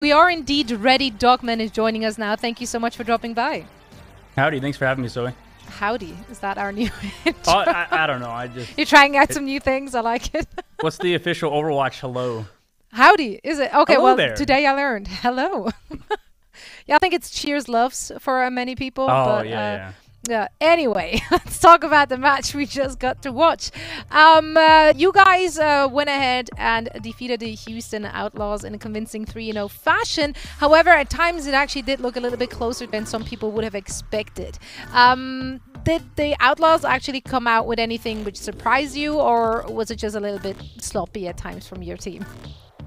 We are indeed ready. Dogman is joining us now. Thank you so much for dropping by. Howdy, thanks for having me, Zoe. Howdy, is that our new intro? Oh, I don't know. You're trying out some new things. I like it. What's the official Overwatch hello? Howdy, is it? Okay, hello well, there. Today I learned. Hello. Yeah, I think it's cheers loves for many people. Oh, but, yeah. Anyway, let's talk about the match we just got to watch. You guys went ahead and defeated the Houston Outlaws in a convincing 3-0 fashion. However, at times it actually did look a little bit closer than some people would have expected. Did the Outlaws actually come out with anything which surprised you, or was it just a little bit sloppy at times from your team?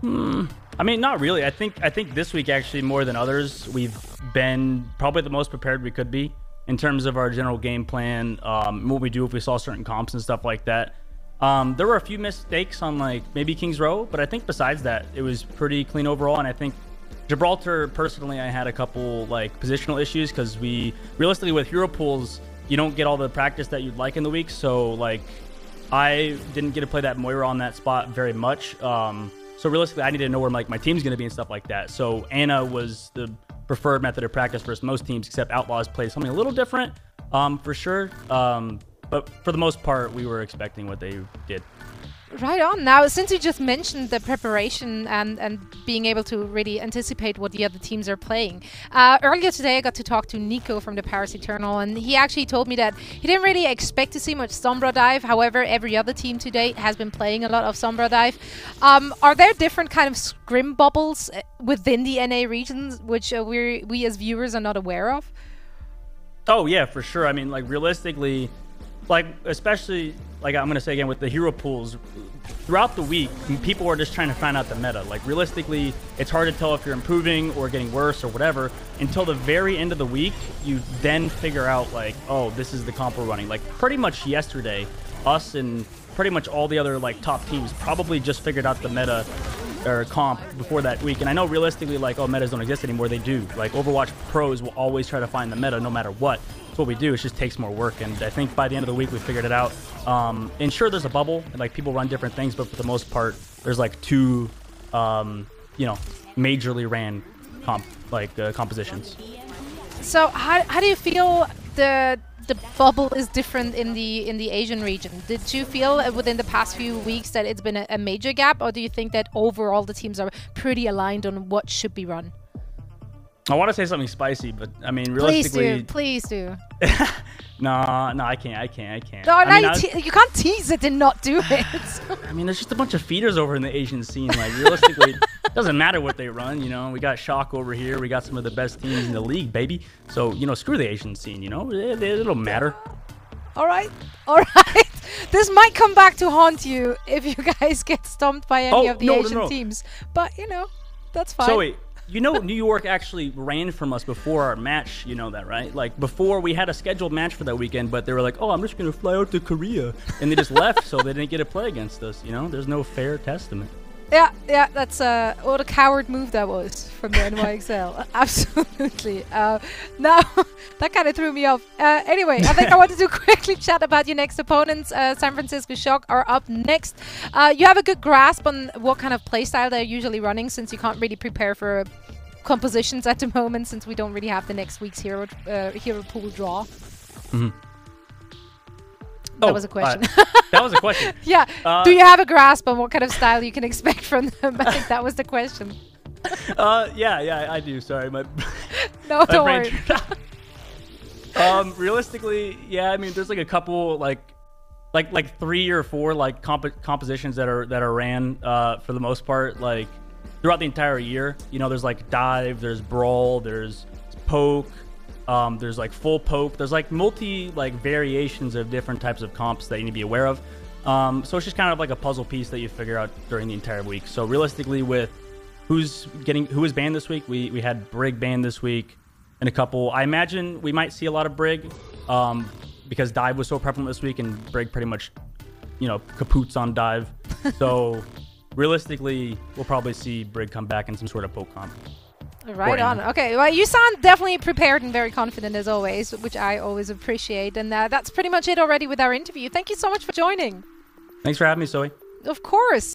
I mean, not really. I think this week, actually, more than others, we've been probably the most prepared we could be in terms of our general game plan, what we do if we saw certain comps and stuff like that. There were a few mistakes on, like, maybe Kings Row, but I think besides that, it was pretty clean overall. And I think Gibraltar, personally, I had a couple, like, positional issues because realistically, with hero pools, you don't get all the practice that you'd like in the week. So, like, I didn't get to play that Moira on that spot very much. So realistically, I needed to know where, like, my team's going to be and stuff like that. So Ana was the preferred method of practice versus most teams, except Outlaws played something a little different, for sure. But for the most part, we were expecting what they did. Right on. Now, since you just mentioned the preparation and being able to really anticipate what the other teams are playing, earlier today I got to talk to Nico from the Paris Eternal, and he actually told me that he didn't really expect to see much Sombra dive. However, every other team to date has been playing a lot of Sombra dive. Are there different kind of scrim bubbles within the NA regions which we as viewers are not aware of? Oh, yeah, for sure. I mean, like, realistically, like, especially, like, I'm going to say again, with the hero pools, throughout the week, people are just trying to find out the meta. Like, realistically, it's hard to tell if you're improving or getting worse or whatever until the very end of the week. You then figure out, like, oh, this is the comp we're running. Like, pretty much yesterday, us and pretty much all the other, like, top teams probably just figured out the meta or comp before that week. And I know realistically, like, oh, metas don't exist anymore. They do. Like, Overwatch pros will always try to find the meta no matter what. That's what we do. It just takes more work. And I think by the end of the week, we figured it out. And sure, there's a bubble, and, like, people run different things, but for the most part, there's, like, two, you know, majorly ran compositions. So how do you feel the bubble is different in the Asian region? Did you feel within the past few weeks that it's been a major gap, or do you think that overall the teams are pretty aligned on what should be run? I want to say something spicy, but I mean, realistically, please do. No, I can't. No, I mean, you can't tease it and not do it. I mean, there's just a bunch of feeders over in the Asian scene. Like, realistically, it doesn't matter what they run. You know, we got Shock over here. We got some of the best teams in the league, baby. So, you know, screw the Asian scene. You know, it'll matter. All right. This might come back to haunt you if you guys get stomped by any of the Asian teams. But, you know, that's fine. So wait. You know, New York actually ran from us before our match. You know that, right? Like, before we had a scheduled match for that weekend, but they were like, oh, I'm just going to fly out to Korea. And they just left, so they didn't get to play against us. You know, there's no fair testament. Yeah, that's what a coward move that was from the NYXL. Absolutely. Now, that kind of threw me off. Anyway, I think I wanted to quickly chat about your next opponents. San Francisco Shock are up next. You have a good grasp on what kind of playstyle they're usually running, since you can't really prepare for compositions at the moment, since we don't really have the next week's hero pool draw. Mm-hmm. That was a question. That was a question. Yeah. Do you have a grasp on what kind of style you can expect from them? I think that was the question. Yeah, I do. Sorry, my no, don't worry. Realistically, yeah, I mean, there's like a couple like 3 or 4 like compositions that are ran for the most part, like throughout the entire year. You know, there's like dive, there's brawl, there's poke. There's like full poke. There's like variations of different types of comps that you need to be aware of. So it's just kind of like a puzzle piece that you figure out during the entire week. So realistically, with who is banned this week, we had Brig banned this week, and a couple. I imagine we might see a lot of Brig, because dive was so prevalent this week, and Brig pretty much, you know, kapoots on dive. So realistically, we'll probably see Brig come back in some sort of poke comp. Right on. Okay, well, you sound definitely prepared and very confident as always, which I always appreciate. And that's pretty much it already with our interview. Thank you so much for joining. Thanks for having me, Zoe. Of course.